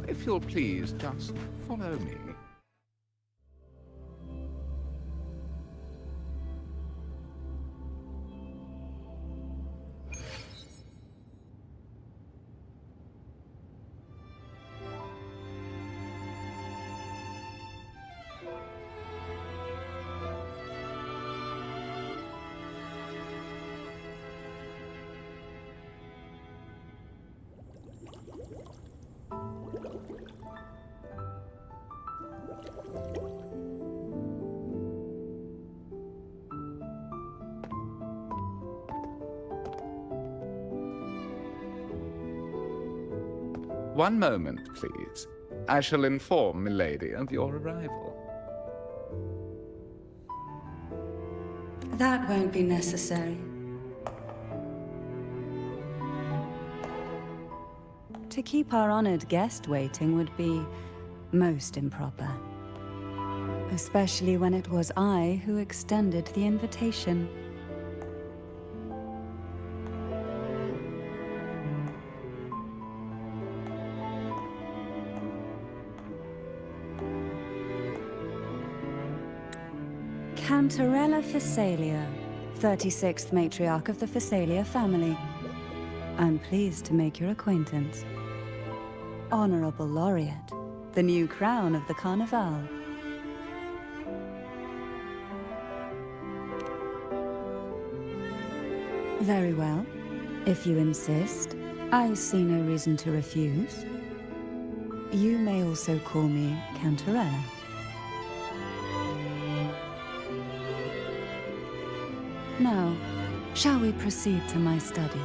Now, if you'll please just follow me. One moment, please. I shall inform Milady of your arrival. That won't be necessary. To keep our honored guest waiting would be most improper. Especially when it was I who extended the invitation. Cantarella Phasalia, 36th matriarch of the Phasalia family. I'm pleased to make your acquaintance. Honorable Laureate, the new crown of the Carnival. Very well. If you insist, I see no reason to refuse. You may also call me Cantarella. Now, shall we proceed to my study?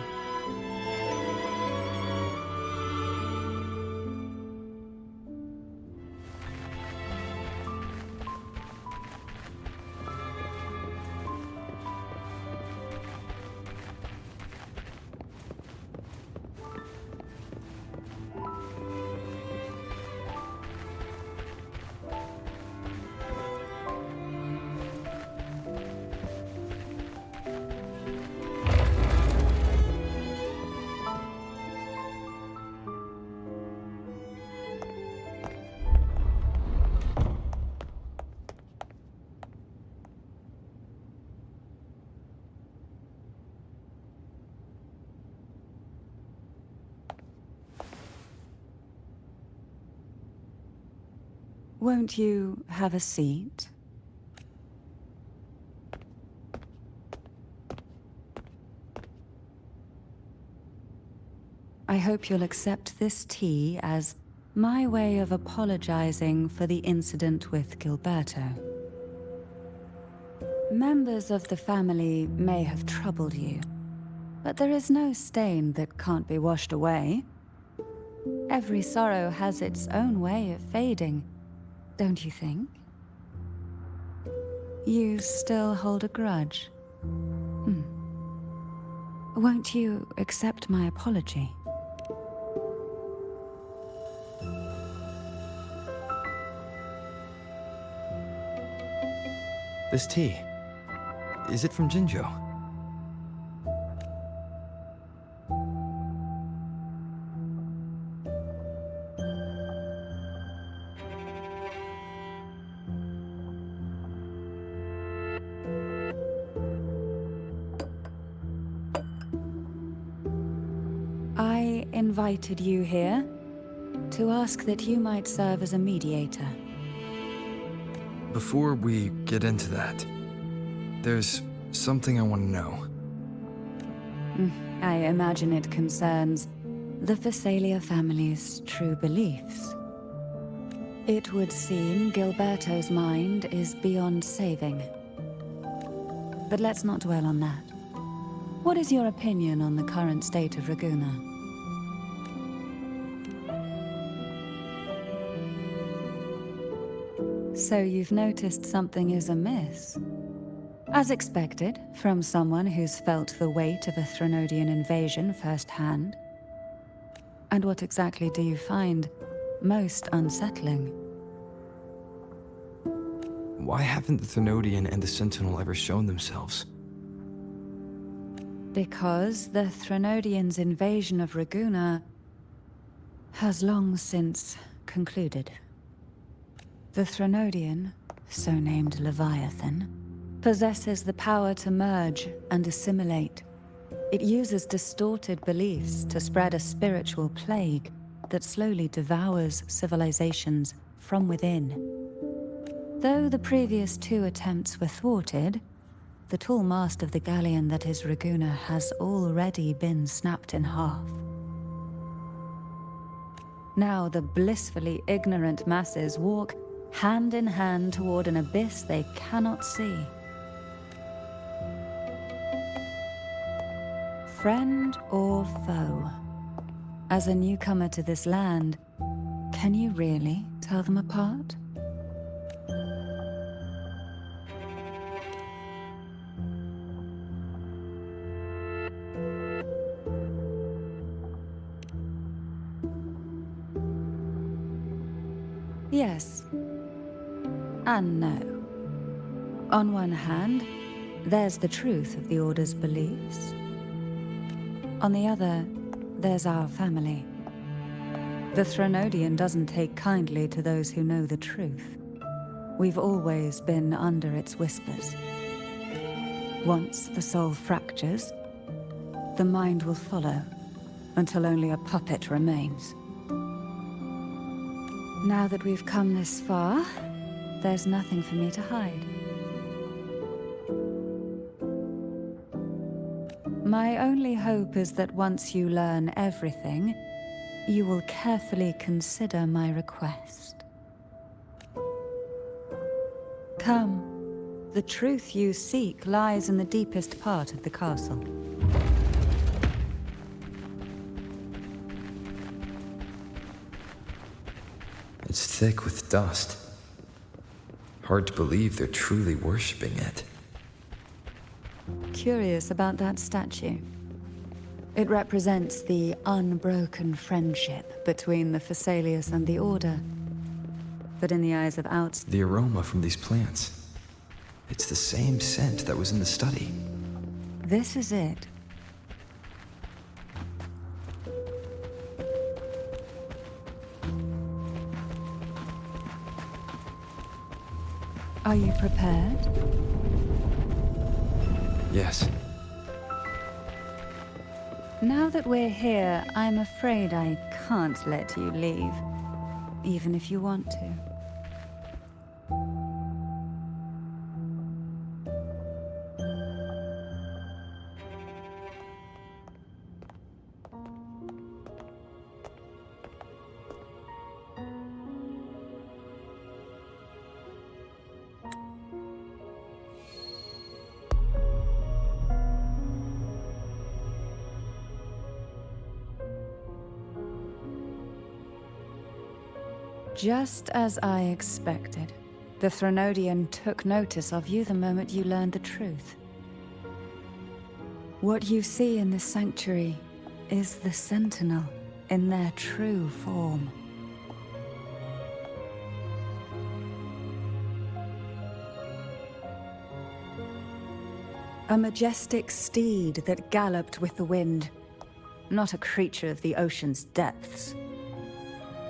Won't you have a seat? I hope you'll accept this tea as my way of apologizing for the incident with Gilberto. Members of the family may have troubled you, but there is no stain that can't be washed away. Every sorrow has its own way of fading. Don't you think? You still hold a grudge? Won't you accept my apology? This tea, is it from Jinzhou? I invited you here to ask that you might serve as a mediator. Before we get into that, there's something I want to know. I imagine it concerns the Phasalia family's true beliefs. It would seem Gilberto's mind is beyond saving. But let's not dwell on that. What is your opinion on the current state of Raguna? So you've noticed something is amiss? As expected, from someone who's felt the weight of a Threnodian invasion firsthand. And what exactly do you find most unsettling? Why haven't the Threnodian and the Sentinel ever shown themselves? Because the Threnodians' invasion of Raguna has long since concluded. The Threnodian, so named Leviathan, possesses the power to merge and assimilate. It uses distorted beliefs to spread a spiritual plague that slowly devours civilizations from within. Though the previous 2 attempts were thwarted, the tall mast of the galleon that is Raguna has already been snapped in half. Now the blissfully ignorant masses walk hand in hand toward an abyss they cannot see. Friend or foe? As a newcomer to this land, can you really tell them apart? Yes. And no. On one hand, there's the truth of the Order's beliefs. On the other, there's our family. The Threnodian doesn't take kindly to those who know the truth. We've always been under its whispers. Once the soul fractures, the mind will follow, until only a puppet remains. Now that we've come this far, there's nothing for me to hide. My only hope is that once you learn everything, you will carefully consider my request. Come. The truth you seek lies in the deepest part of the castle. It's thick with dust. Hard to believe they're truly worshipping it. Curious about that statue. It represents the unbroken friendship between the Phasaelius and the Order. But in the eyes of outsiders... The aroma from these plants. It's the same scent that was in the study. This is it. Are you prepared? Yes. Now that we're here, I'm afraid I can't let you leave, even if you want to. Just as I expected, the Threnodian took notice of you the moment you learned the truth. What you see in this sanctuary is the Sentinel in their true form. A majestic steed that galloped with the wind, not a creature of the ocean's depths.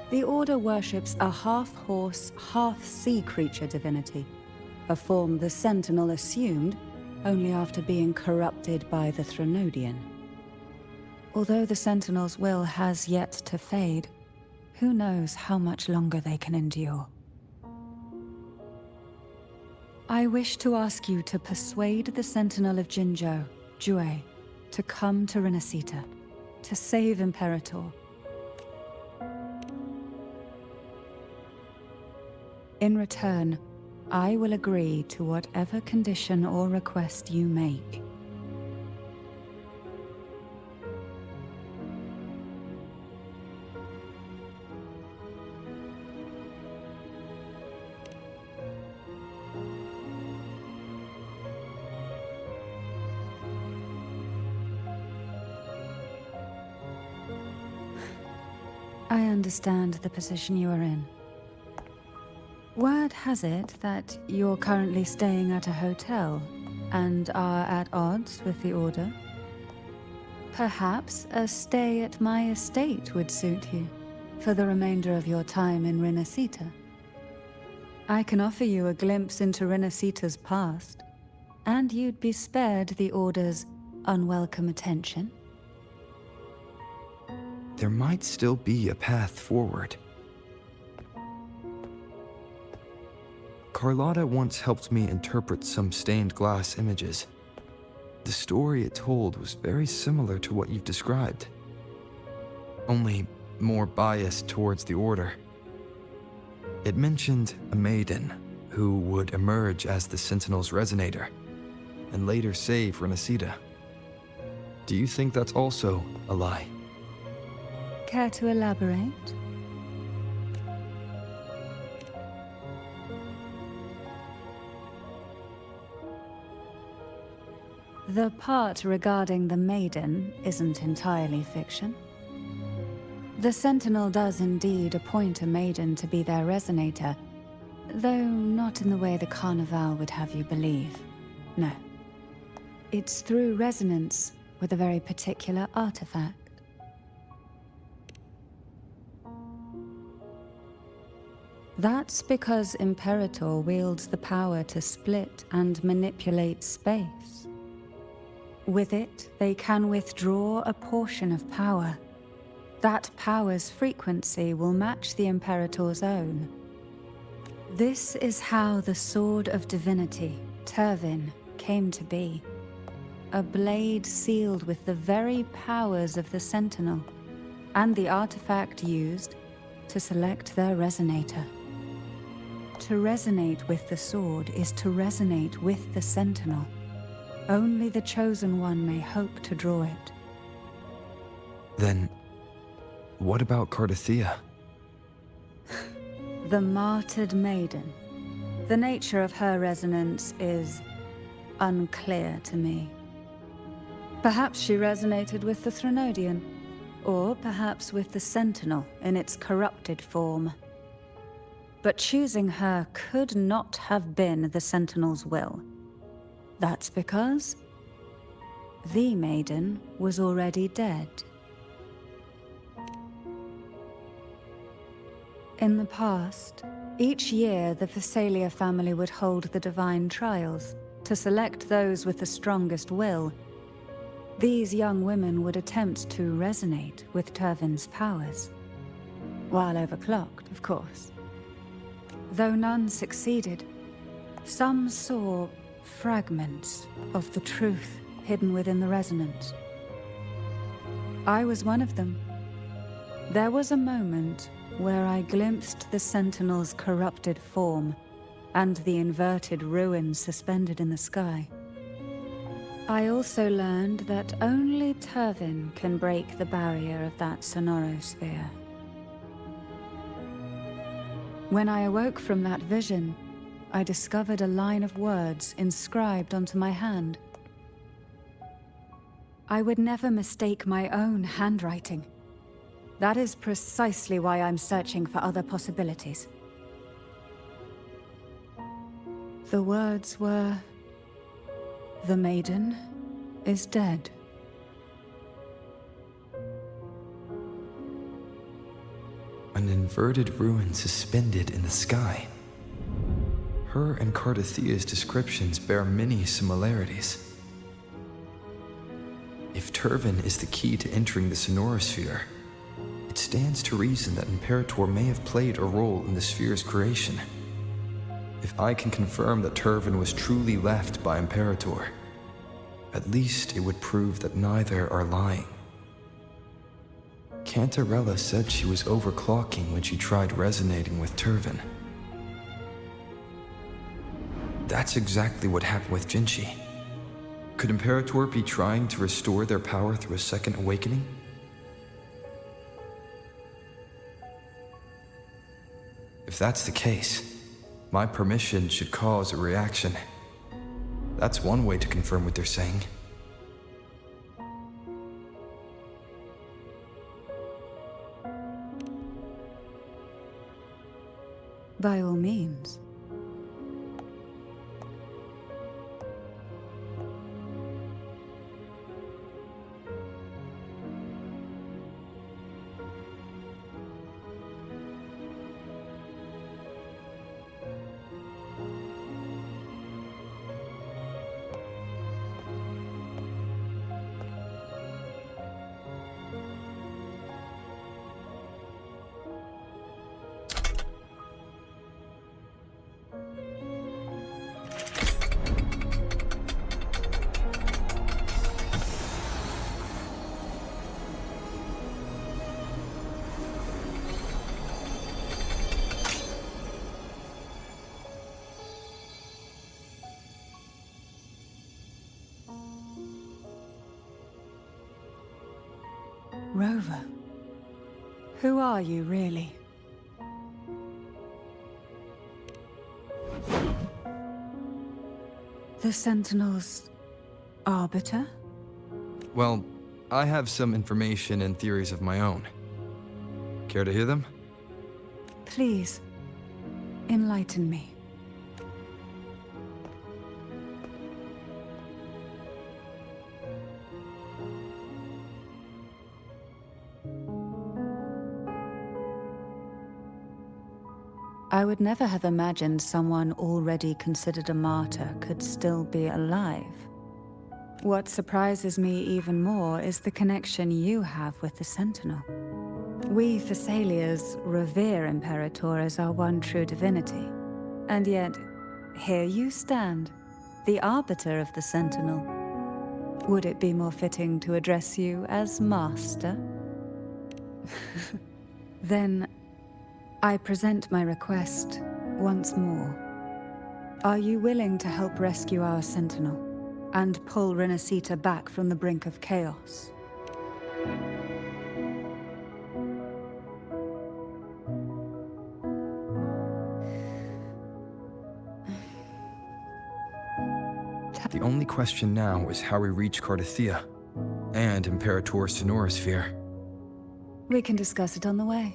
The Order worships a half-horse, half-sea creature divinity, a form the Sentinel assumed only after being corrupted by the Threnodian. Although the Sentinel's will has yet to fade, who knows how much longer they can endure. I wish to ask you to persuade the Sentinel of Jinzhou, Jue, to come to Renacita, to save Imperator. In return, I will agree to whatever condition or request you make. I understand the position you are in. Word has it that you're currently staying at a hotel and are at odds with the Order. Perhaps a stay at my estate would suit you. for the remainder of your time in Rinascita. I can offer you a glimpse into Rinascita's past, and you'd be spared the Order's unwelcome attention. There might still be a path forward. Carlotta once helped me interpret some stained glass images. The story it told was very similar to what you've described, only more biased towards the Order. It mentioned a maiden who would emerge as the Sentinel's resonator and later save Rinascita. Do you think that's also a lie? Care to elaborate? The part regarding the maiden isn't entirely fiction. The Sentinel does indeed appoint a maiden to be their resonator, though not in the way the Carnival would have you believe. No. It's through resonance with a very particular artifact. That's because Imperator wields the power to split and manipulate space. With it, they can withdraw a portion of power. That power's frequency will match the Imperator's own. This is how the Sword of Divinity, Turvin, came to be. A blade sealed with the very powers of the Sentinel, and the artifact used to select their resonator. To resonate with the sword is to resonate with the Sentinel. Only the Chosen One may hope to draw it. Then, what about Cardathea? The martyred maiden. The nature of her resonance is unclear to me. Perhaps she resonated with the Threnodian, or perhaps with the Sentinel in its corrupted form. But choosing her could not have been the Sentinel's will. That's because the maiden was already dead. In the past, each year the Phasalia family would hold the Divine Trials to select those with the strongest will. These young women would attempt to resonate with Turvin's powers, while overclocked, of course. Though none succeeded, some saw fragments of the truth hidden within the resonance. I was one of them. There was a moment where I glimpsed the Sentinel's corrupted form and the inverted ruins suspended in the sky. I also learned that only Turvin can break the barrier of that sonorosphere. When I awoke from that vision, I discovered a line of words inscribed onto my hand. I would never mistake my own handwriting. That is precisely why I'm searching for other possibilities. The words were, "The maiden is dead." An inverted ruin suspended in the sky. Her and Cardathea's descriptions bear many similarities. If Turvin is the key to entering the sonorosphere, it stands to reason that Imperator may have played a role in the sphere's creation. If I can confirm that Turvin was truly left by Imperator, at least it would prove that neither are lying. Cantarella said she was overclocking when she tried resonating with Turvin. That's exactly what happened with Jinshi. Could Imperator be trying to restore their power through a second awakening? If that's the case, my permission should cause a reaction. That's one way to confirm what they're saying. By all means. Rover, who are you really? The Sentinel's arbiter? Well, I have some information and theories of my own. Care to hear them? Please, enlighten me. I would never have imagined someone already considered a martyr could still be alive. What surprises me even more is the connection you have with the Sentinel. We Thessalians revere Imperator as our one true divinity. And yet, here you stand, the arbiter of the Sentinel. Would it be more fitting to address you as Master? Then, I present my request once more. Are you willing to help rescue our Sentinel and pull Renacita back from the brink of chaos? The only question now is how we reach Cardathia and Imperator's Sonorosphere. We can discuss it on the way.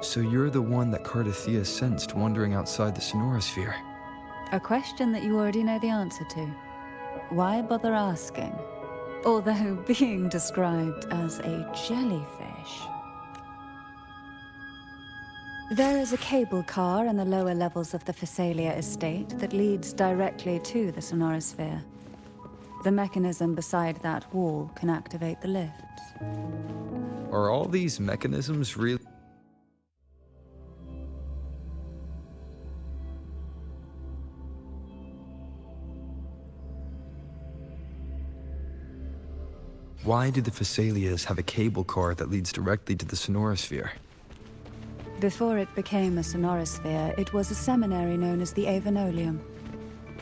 So you're the one that Cardathia sensed wandering outside the Sonorosphere? A question that you already know the answer to. Why bother asking? Although being described as a jellyfish. There is a cable car in the lower levels of the Thessalia estate that leads directly to the Sonorosphere. The mechanism beside that wall can activate the lifts. Are all these mechanisms really? Why do the Thessalias have a cable car that leads directly to the Sonorosphere? Before it became a Sonorosphere, it was a seminary known as the Avenolium.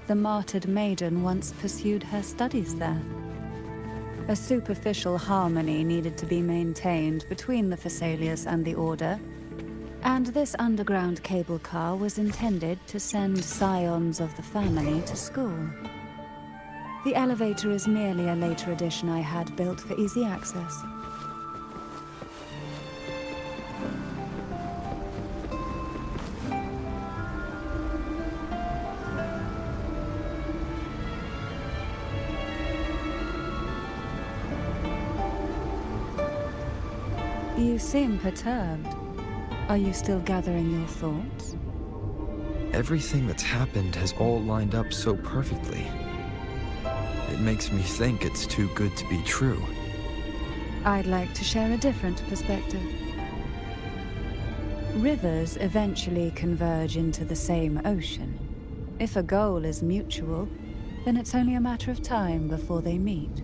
The martyred maiden once pursued her studies there. A superficial harmony needed to be maintained between the Thessalias and the Order, and this underground cable car was intended to send scions of the family to school. The elevator is merely a later addition I had built for easy access. You seem perturbed. Are you still gathering your thoughts? Everything that's happened has all lined up so perfectly. It makes me think it's too good to be true. I'd like to share a different perspective. Rivers eventually converge into the same ocean. If a goal is mutual, then it's only a matter of time before they meet.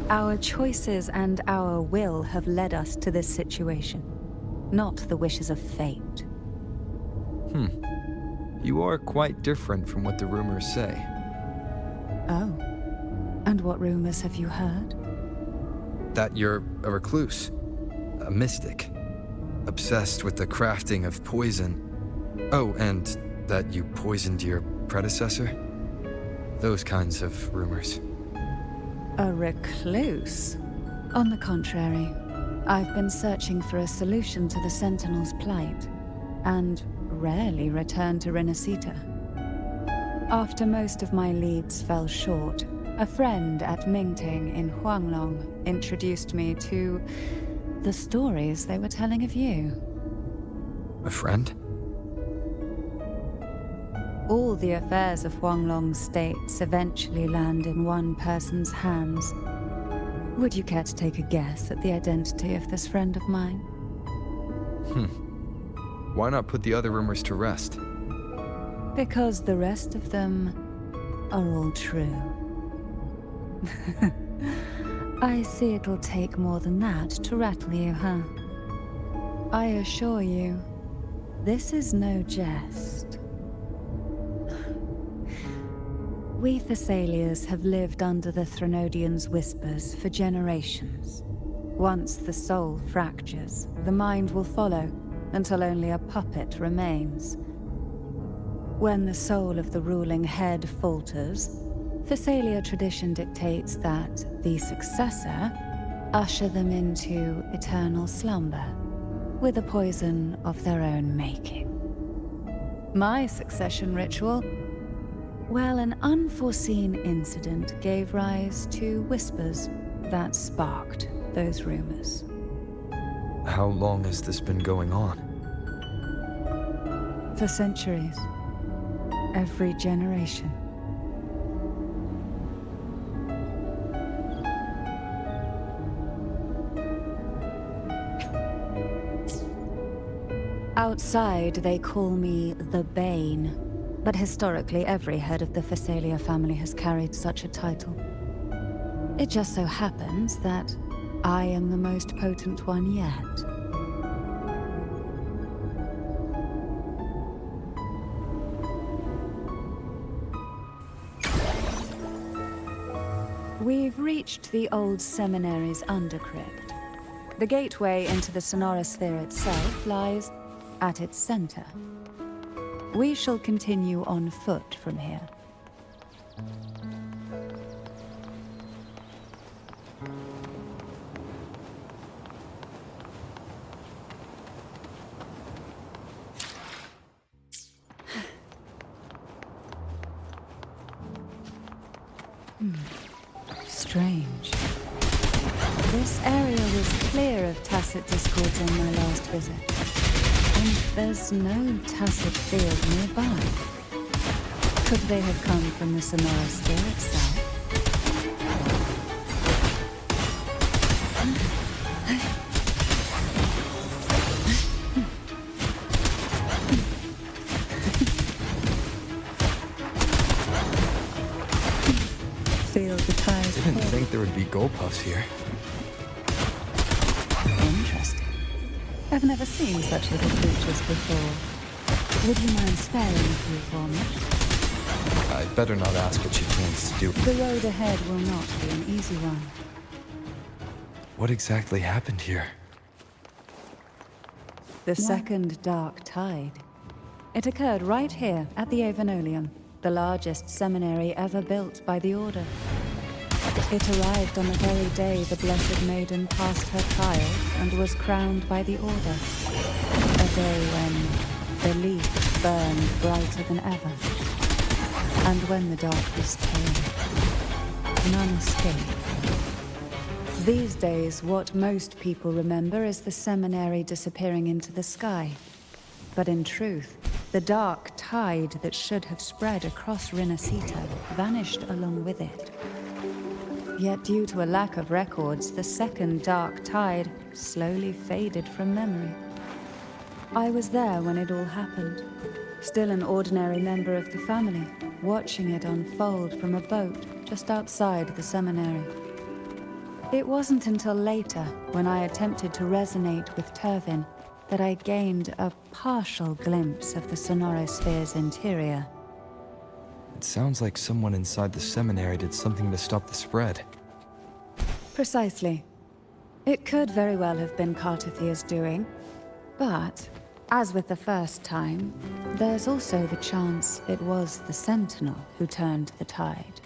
Our choices and our will have led us to this situation, not the wishes of fate. You are quite different from what the rumors say. Oh. And what rumors have you heard? That you're a recluse, a mystic, obsessed with the crafting of poison. Oh, and that you poisoned your predecessor? Those kinds of rumors. A recluse? On the contrary, I've been searching for a solution to the Sentinel's plight, and rarely return to Renacita. After most of my leads fell short, a friend at Mingting in Huanglong introduced me to the stories they were telling of you. A friend? All the affairs of Huanglong states eventually land in one person's hands. Would you care to take a guess at the identity of this friend of mine? Why not put the other rumors to rest? Because the rest of them are all true. I see it'll take more than that to rattle you, huh? I assure you, this is no jest. We Thessalians have lived under the Threnodians' whispers for generations. Once the soul fractures, the mind will follow, until only a puppet remains. When the soul of the ruling head falters, Thessalia tradition dictates that the successor usher them into eternal slumber, with a poison of their own making. My succession ritual? Well, an unforeseen incident gave rise to whispers that sparked those rumors. How long has this been going on? For centuries. Every generation. Outside, they call me the Bane, but historically every head of the Thessalia family has carried such a title. It just so happens that I am the most potent one yet. We've reached the old seminary's undercrypt. The gateway into the sonorosphere itself lies at its center. We shall continue on foot from here. Strange. This area was clear of tacit discords on my last visit. And there's no tacit field nearby. Could they have come from the sonorosphere itself? Feel the ties. I didn't think there would be goldpuffs here. Interesting. I've never seen such little creatures before. Would you mind sparing a few for me? I'd better not ask what she plans to do. The road ahead will not be an easy one. What exactly happened here? The second dark tide. It occurred right here at the Avenolium, the largest seminary ever built by the Order. It arrived on the very day the Blessed Maiden passed her trial and was crowned by the Order. A day when belief burned brighter than ever. And when the darkness came, none escaped. These days, what most people remember is the seminary disappearing into the sky. But in truth, the dark tide that should have spread across Rinascita vanished along with it. Yet due to a lack of records, the second dark tide slowly faded from memory. I was there when it all happened, still an ordinary member of the family, watching it unfold from a boat just outside the seminary. It wasn't until later, when I attempted to resonate with Turvin, that I gained a partial glimpse of the sonorosphere's interior. It sounds like someone inside the seminary did something to stop the spread. Precisely. It could very well have been Cartothia's doing, but, as with the first time, there's also the chance it was the Sentinel who turned the tide.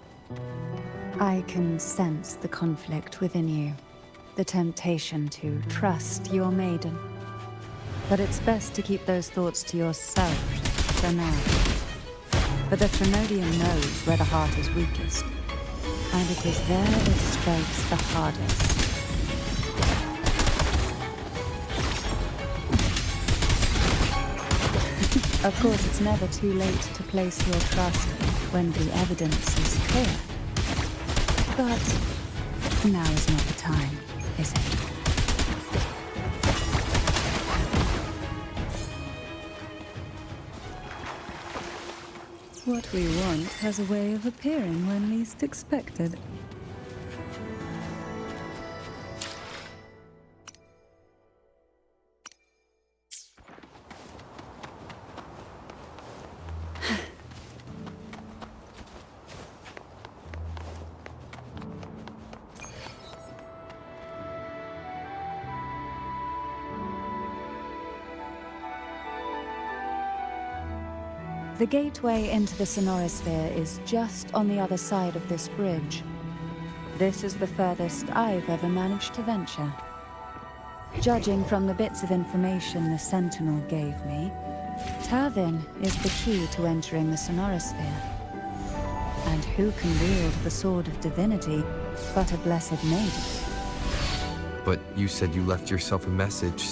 I can sense the conflict within you, the temptation to trust your maiden. But it's best to keep those thoughts to yourself for now. For the Threnodian knows where the heart is weakest, and it is there it strikes the hardest. Of course, it's never too late to place your trust when the evidence is clear. But now is not the time, is it? What we want has a way of appearing when least expected. The gateway into the Sonorosphere is just on the other side of this bridge. This is the furthest I've ever managed to venture. Judging from the bits of information the Sentinel gave me, Turvin is the key to entering the Sonorosphere. And who can wield the Sword of Divinity but a Blessed Maiden? But you said you left yourself a message.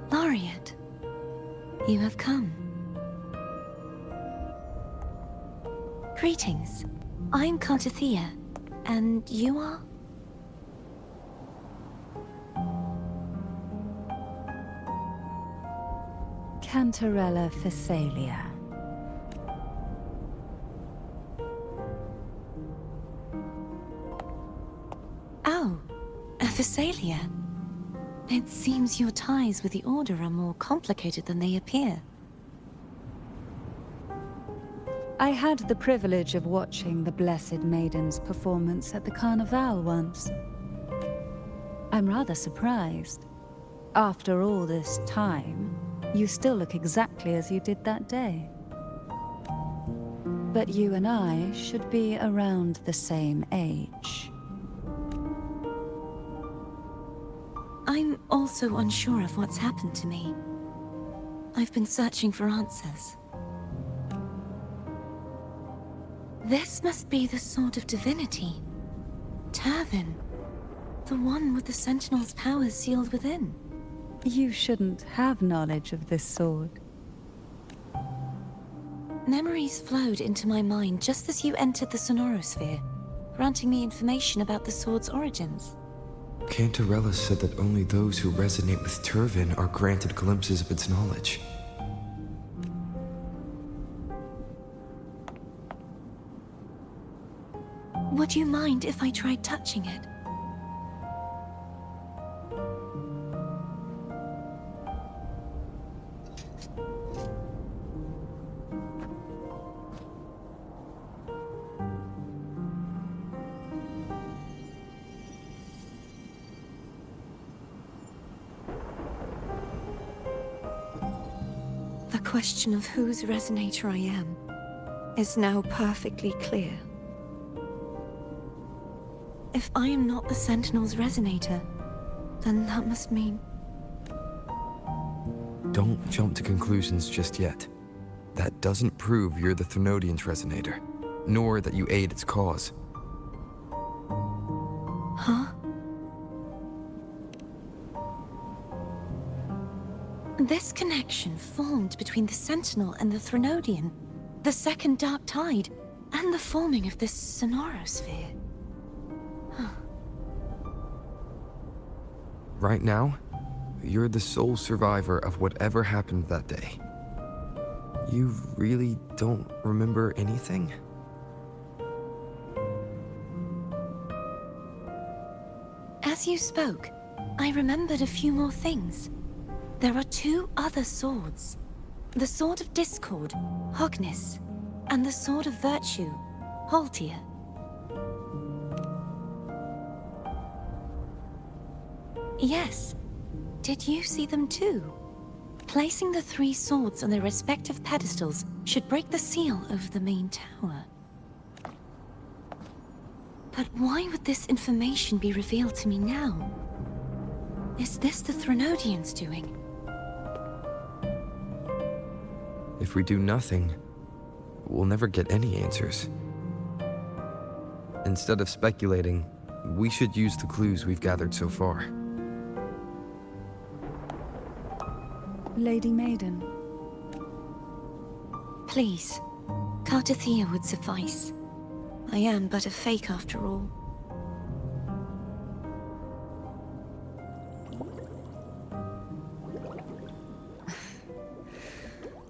Laureate, you have come. Greetings. I'm Cartathea, and you are? Cantarella Phasalia. Oh, a Phasalia. It seems your ties with the Order are more complicated than they appear. I had the privilege of watching the Blessed Maiden's performance at the Carnival once. I'm rather surprised. After all this time, you still look exactly as you did that day. But you and I should be around the same age. I'm also unsure of what's happened to me. I've been searching for answers. This must be the Sword of Divinity. Turvin. The one with the Sentinel's powers sealed within. You shouldn't have knowledge of this sword. Memories flowed into my mind just as you entered the Sonorosphere, granting me information about the sword's origins. Cantarella said that only those who resonate with Turvin are granted glimpses of its knowledge. Would you mind if I tried touching it? The question of whose resonator I am is now perfectly clear. If I am not the Sentinel's resonator, then that must mean... Don't jump to conclusions just yet. That doesn't prove you're the Thenodian's resonator, nor that you aid its cause. Huh? This connection formed between the Sentinel and the Thenodian, the second Dark Tide, and the forming of this Sonorosphere. Right now, you're the sole survivor of whatever happened that day. You really don't remember anything? As you spoke, I remembered a few more things. There are two other swords. The Sword of Discord, Hognis, and the Sword of Virtue, Haltia. Yes. Did you see them too? Placing the three swords on their respective pedestals should break the seal over the main tower. But why would this information be revealed to me now? Is this the Threnodians' doing? If we do nothing, we'll never get any answers. Instead of speculating, we should use the clues we've gathered so far. Lady Maiden. Please, Cartathea would suffice. I am but a fake after all.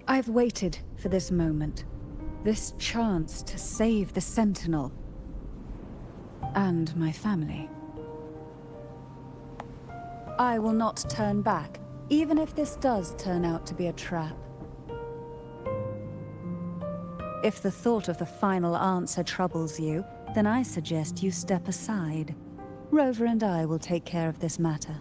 I've waited for this moment. This chance to save the Sentinel. And my family. I will not turn back, even if this does turn out to be a trap. If the thought of the final answer troubles you, then I suggest you step aside. Rover and I will take care of this matter.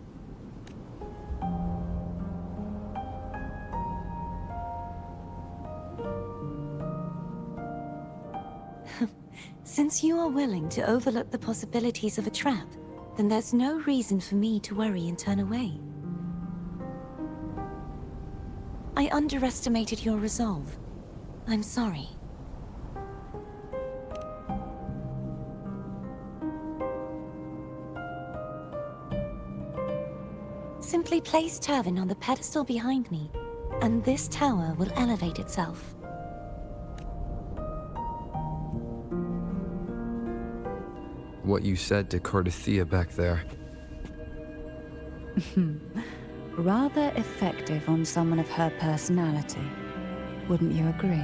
Since you are willing to overlook the possibilities of a trap, then there's no reason for me to worry and turn away. I underestimated your resolve. I'm sorry. Simply place Turvin on the pedestal behind me, and this tower will elevate itself. What you said to Cartathea back there. Rather effective on someone of her personality. Wouldn't you agree?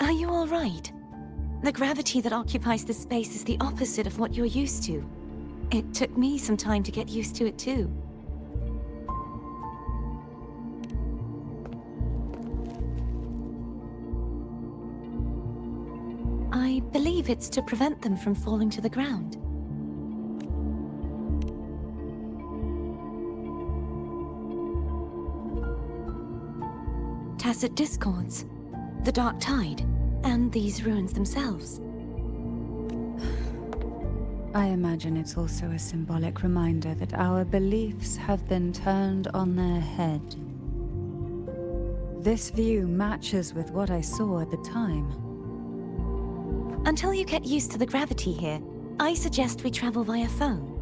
Are you all right? The gravity that occupies this space is the opposite of what you're used to. It took me some time to get used to it too. I believe it's to prevent them from falling to the ground. Tacit discords, the dark tide, and these ruins themselves. I imagine it's also a symbolic reminder that our beliefs have been turned on their head. This view matches with what I saw at the time. Until you get used to the gravity here, I suggest we travel via phone.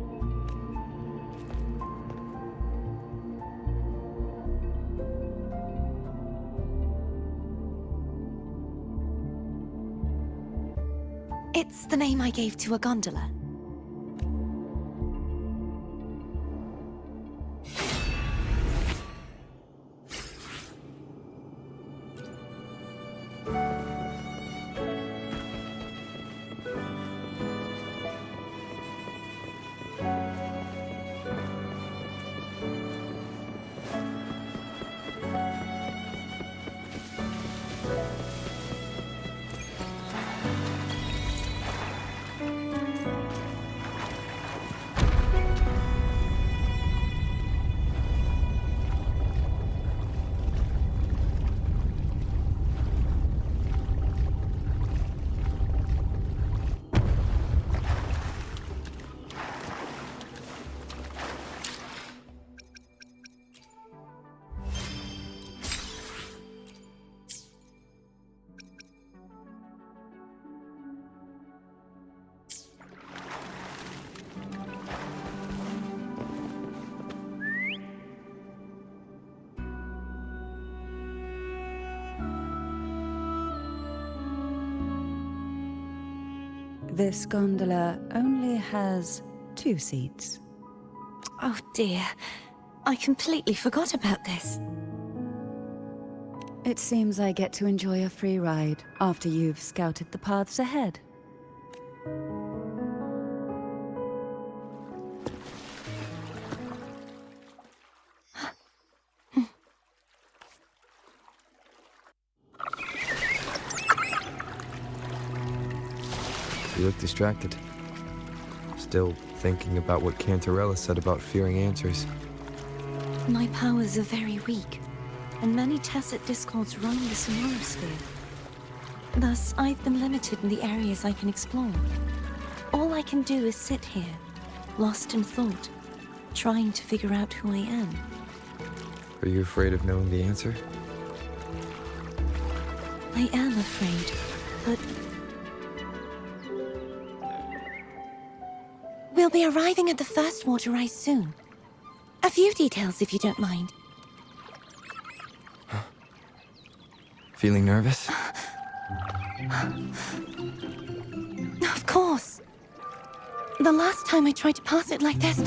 It's the name I gave to a gondola. This gondola only has 2 seats. Oh dear. I completely forgot about this. It seems I get to enjoy a free ride after you've scouted the paths ahead. You look distracted. Still thinking about what Cantarella said about fearing answers. My powers are very weak, and many tacit discords roam the sonorosphere. Thus, I've been limited in the areas I can explore. All I can do is sit here, lost in thought, trying to figure out who I am. Are you afraid of knowing the answer? I am afraid, but... We'll be arriving at the first water rise soon. A few details, if you don't mind. Feeling nervous? Of course. The last time I tried to pass it like this...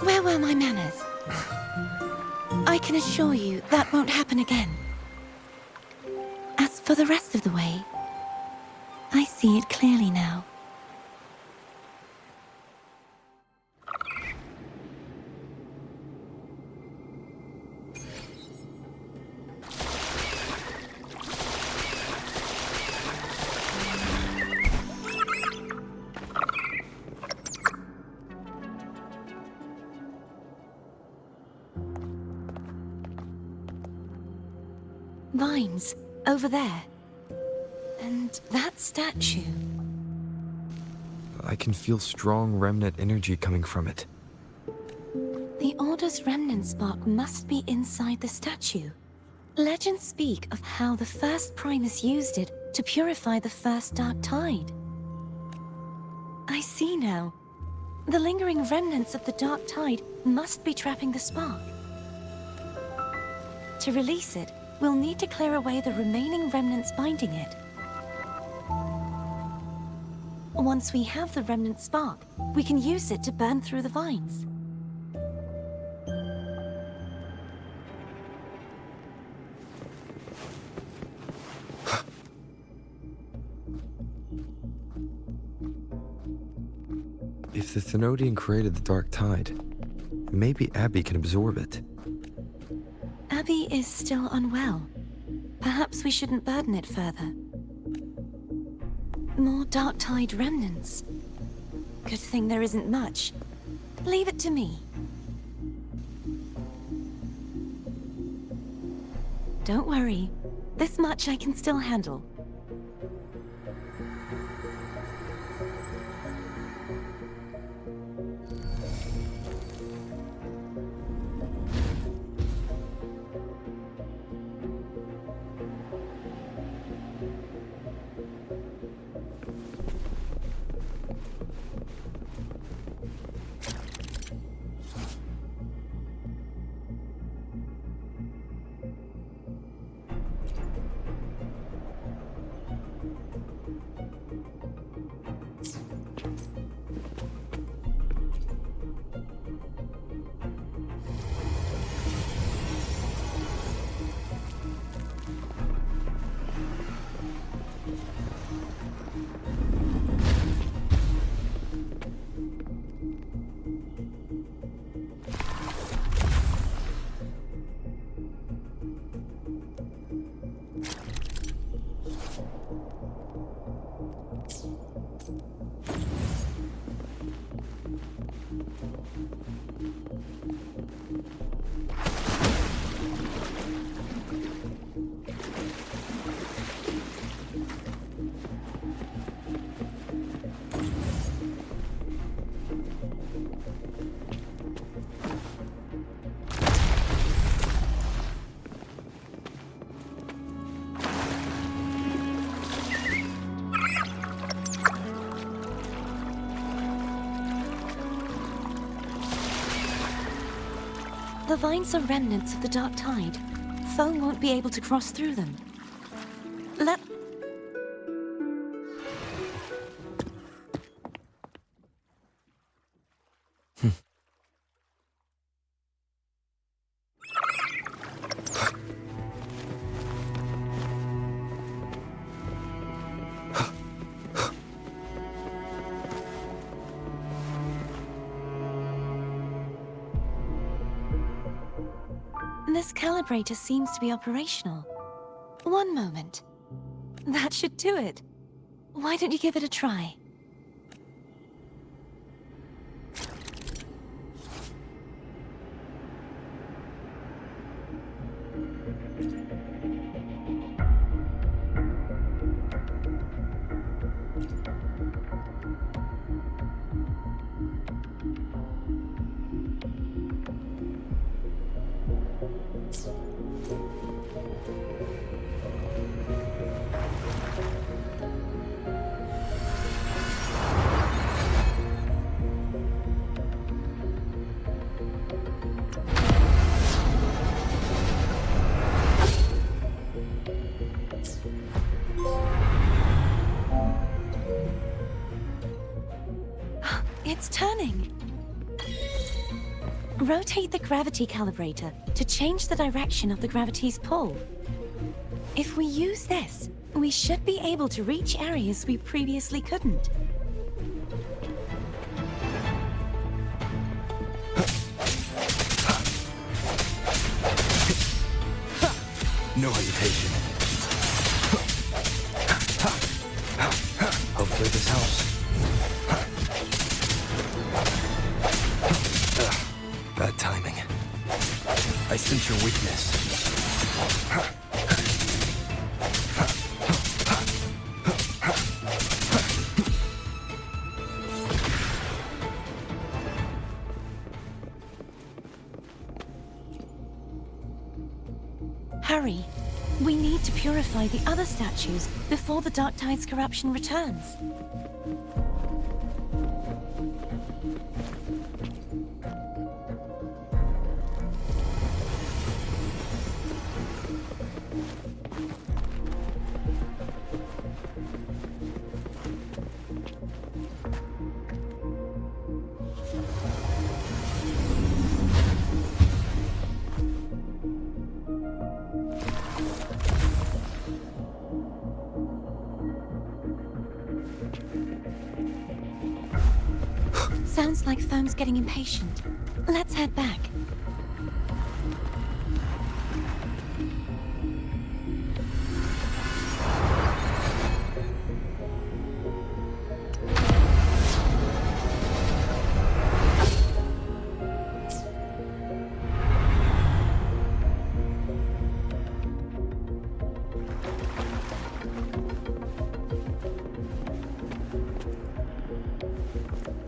Where were my manners? I can assure you that won't happen again. As for the rest of the way, I see it clearly now. Vines, over there. And that statue. I can feel strong remnant energy coming from it. The Order's remnant spark must be inside the statue. Legends speak of how the first Primus used it to purify the first Dark Tide. I see now. The lingering remnants of the Dark Tide must be trapping the spark. To release it, we'll need to clear away the remaining remnants binding it. Once we have the remnant spark, we can use it to burn through the vines. If the Thenodian created the Dark Tide, maybe Abby can absorb it. Abby is still unwell. Perhaps we shouldn't burden it further. More Dark Tide remnants. Good thing there isn't much. Leave it to me. Don't worry. This much I can still handle. The vines are remnants of the dark tide. Foam won't be able to cross through them. Let... This calibrator seems to be operational. One moment. That should do it. Why don't you give it a try? It's turning. Rotate the gravity calibrator to change the direction of the gravity's pull. If we use this, we should be able to reach areas we previously couldn't. No hesitation. Hopefully this helps. Bad timing. I sense your weakness. Hurry. We need to purify the other statues before the Dark Tide's corruption returns. Sounds like Foam's getting impatient. Let's head back.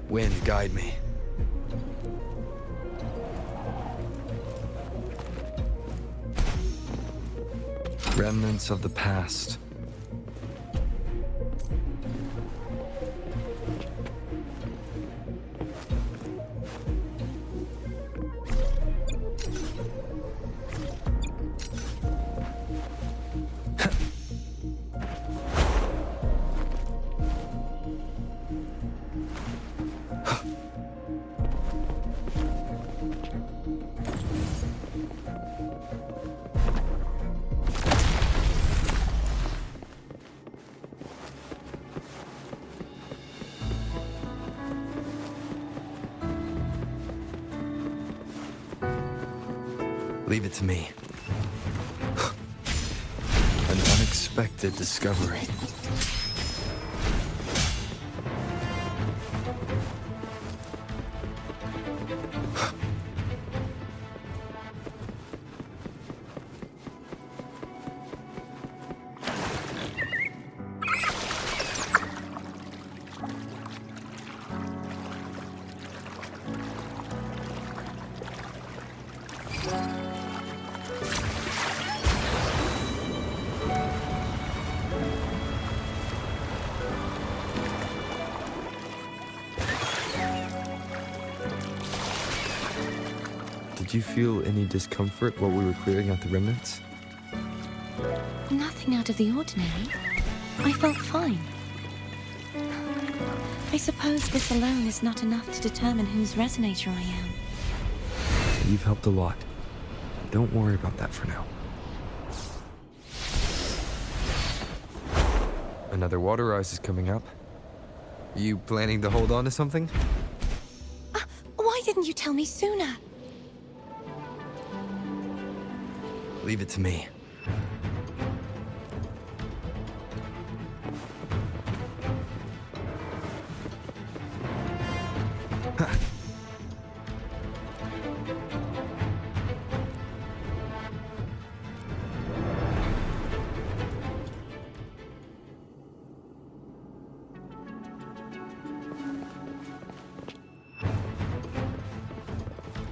Wind, guide me. Remnants of the past. Leave it to me. An unexpected discovery. Did you feel any discomfort while we were clearing out the remnants? Nothing out of the ordinary. I felt fine. I suppose this alone is not enough to determine whose resonator I am. You've helped a lot. Don't worry about that for now. Another water rise is coming up. You planning to hold on to something? Why didn't you tell me sooner? Leave it to me.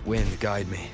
Wind, guide me.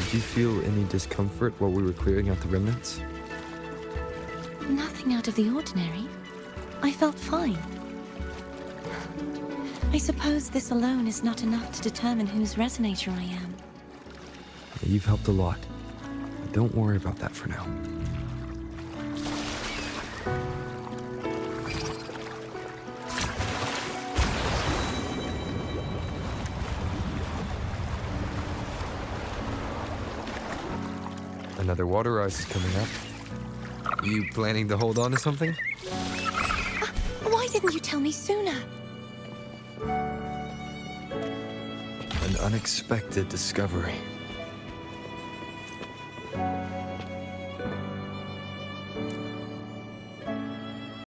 Did you feel any discomfort while we were clearing out the remnants? Nothing out of the ordinary. I felt fine. I suppose this alone is not enough to determine whose resonator I am. You've helped a lot. Don't worry about that for now. Another water ice is coming up. You planning to hold on to something? Why didn't you tell me sooner? An unexpected discovery.